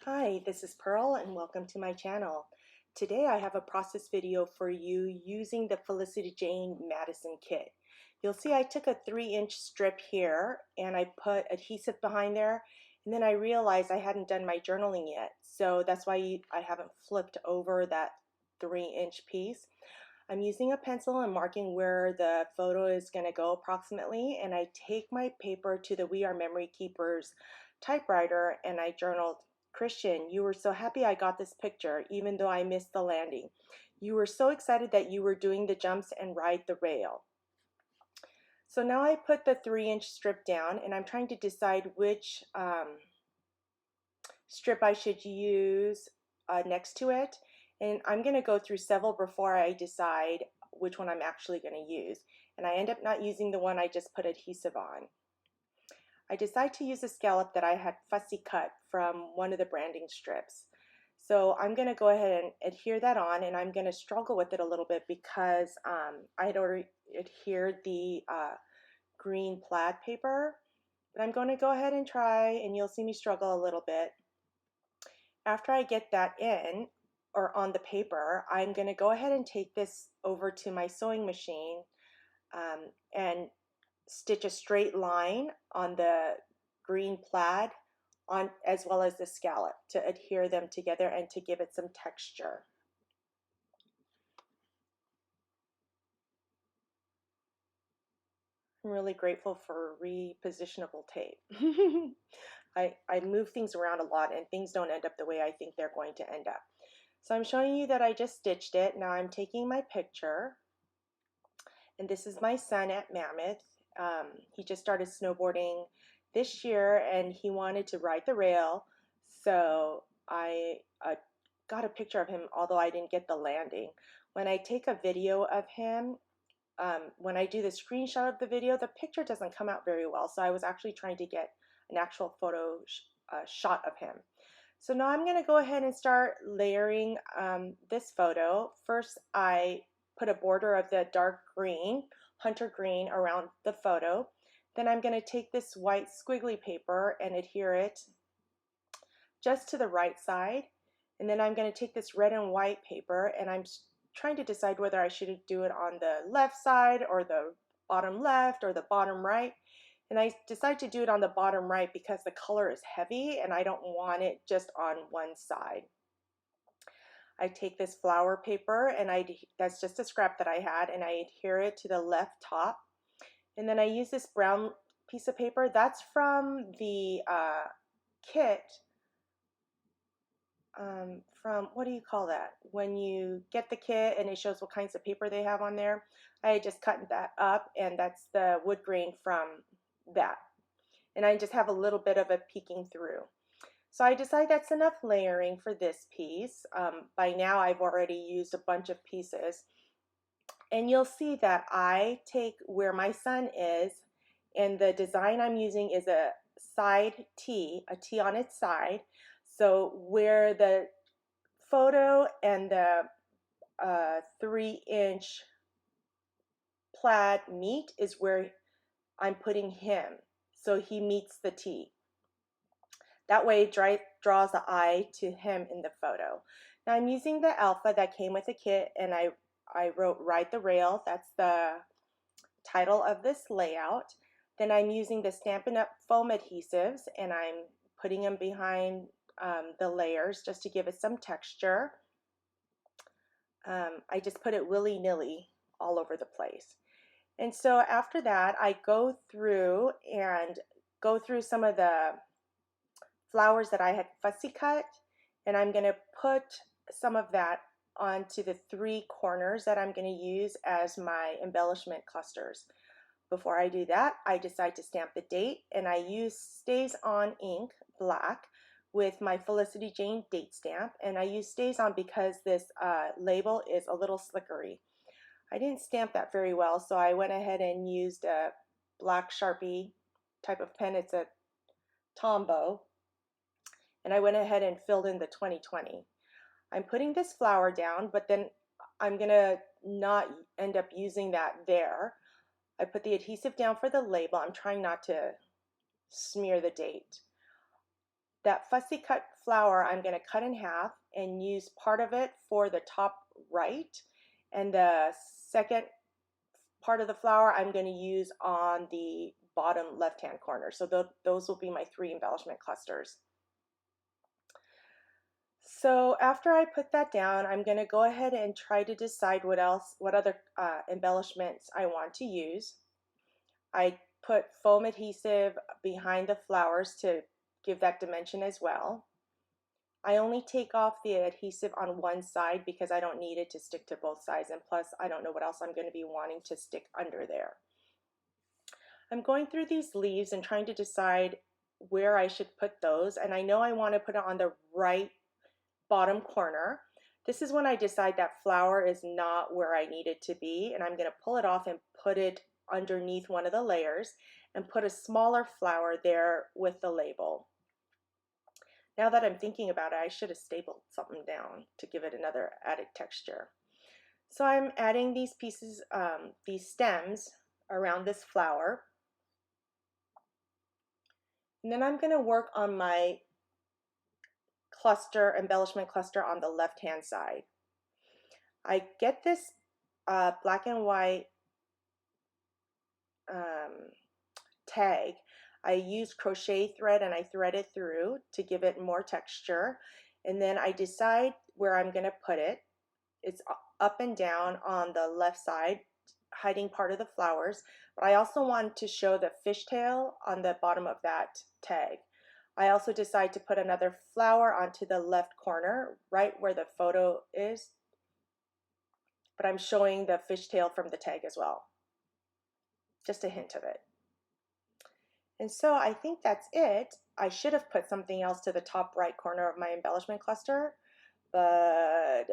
Hi, this is Pearl and welcome to my channel. Today I have a process video for you using the Felicity Jane Madison kit. You'll see I took a 3-inch strip here and I put adhesive behind there, and then I realized I hadn't done my journaling yet, so that's why I haven't flipped over that 3-inch piece. I'm using a pencil and marking where the photo is going to go approximately, and I take my paper to the We Are Memory Keepers typewriter and I journaled, "Christian, you were so happy I got this picture even though I missed the landing. You were so excited that you were doing the jumps and ride the rail." So now I put the 3-inch strip down and I'm trying to decide which strip I should use next to it. And I'm going to go through several before I decide which one I'm actually going to use. And I end up not using the one I just put adhesive on. I decide to use a scallop that I had fussy cut from one of the branding strips. So I'm going to go ahead and adhere that on, and I'm going to struggle with it a little bit because I had already adhered the green plaid paper. But I'm going to go ahead and try, and you'll see me struggle a little bit. After I get that in, or on the paper, I'm going to go ahead and take this over to my sewing machine and stitch a straight line on the green plaid on as well as the scallop to adhere them together and to give it some texture. I'm really grateful for repositionable tape. I move things around a lot and things don't end up the way I think they're going to end up. So I'm showing you that I just stitched it. Now I'm taking my picture, and this is my son at Mammoth. He just started snowboarding this year and he wanted to ride the rail, so I got a picture of him, although I didn't get the landing. When I take a video of him, when I do the screenshot of the video, the picture doesn't come out very well, so I was actually trying to get an actual photo shot of him. So now I'm going to go ahead and start layering this photo. First, I put a border of the dark green, hunter green, around the photo. Then I'm going to take this white squiggly paper and adhere it just to the right side. And then I'm going to take this red and white paper, and I'm trying to decide whether I should do it on the left side or the bottom left or the bottom right. And I decided to do it on the bottom right because the color is heavy and I don't want it just on one side. I take this flower paper, and that's just a scrap that I had, and I adhere it to the left top. And then I use this brown piece of paper. That's from the kit, from, what do you call that? When you get the kit and it shows what kinds of paper they have on there. I just cut that up, and that's the wood grain from that. And I just have a little bit of it peeking through. So I decide that's enough layering for this piece. By now I've already used a bunch of pieces. And you'll see that I take where my son is, and the design I'm using is a side T, a T on its side. So where the photo and the 3-inch plaid meet is where I'm putting him. So he meets the T. That way it draws the eye to him in the photo. Now I'm using the alpha that came with the kit, and I wrote "Ride the Rail." That's the title of this layout. Then I'm using the Stampin' Up! Foam adhesives, and I'm putting them behind the layers just to give it some texture. I just put it willy-nilly all over the place. And so after that, I go through some of the flowers that I had fussy cut, and I'm going to put some of that onto the 3 corners that I'm going to use as my embellishment clusters. Before I do that, I decide to stamp the date, and I use Stays On ink, black, with my Felicity Jane date stamp, and I use Stays On because this label is a little slickery. I didn't stamp that very well, so I went ahead and used a black Sharpie type of pen. It's a Tombow, and I went ahead and filled in the 2020. I'm putting this flower down, but then I'm gonna not end up using that there. I put the adhesive down for the label. I'm trying not to smear the date. That fussy cut flower I'm going to cut in half and use part of it for the top right, and the second part of the flower I'm going to use on the bottom left hand corner. So those will be my 3 embellishment clusters. So after I put that down, I'm going to go ahead and try to decide what other embellishments I want to use. I put foam adhesive behind the flowers to give that dimension as well. I only take off the adhesive on one side because I don't need it to stick to both sides, and plus I don't know what else I'm going to be wanting to stick under there. I'm going through these leaves and trying to decide where I should put those, and I know I want to put it on the right bottom corner. This is when I decide that flower is not where I need it to be, and I'm going to pull it off and put it underneath one of the layers and put a smaller flower there with the label. Now that I'm thinking about it, I should have stapled something down to give it another added texture. So I'm adding these pieces, these stems around this flower. And then I'm going to work on my embellishment cluster on the left hand side. I get this black and white tag. I use crochet thread and I thread it through to give it more texture, and then I decide where I'm going to put it. It's up and down on the left side, hiding part of the flowers, but I also want to show the fishtail on the bottom of that tag. I also decide to put another flower onto the left corner, right where the photo is, but I'm showing the fishtail from the tag as well. Just a hint of it. And so I think that's it. I should have put something else to the top right corner of my embellishment cluster, but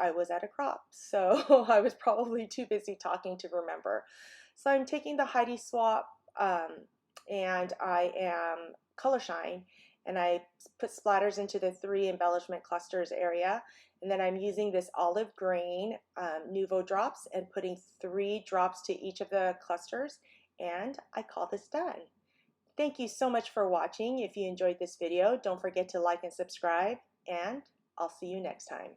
I was at a crop, so I was probably too busy talking to remember. So I'm taking the Heidi Swap and I am color shine, and I put splatters into the 3 embellishment clusters area, and then I'm using this olive green Nuvo drops and putting 3 drops to each of the clusters, and I call this done. Thank you so much for watching. If you enjoyed this video, don't forget to like and subscribe, and I'll see you next time.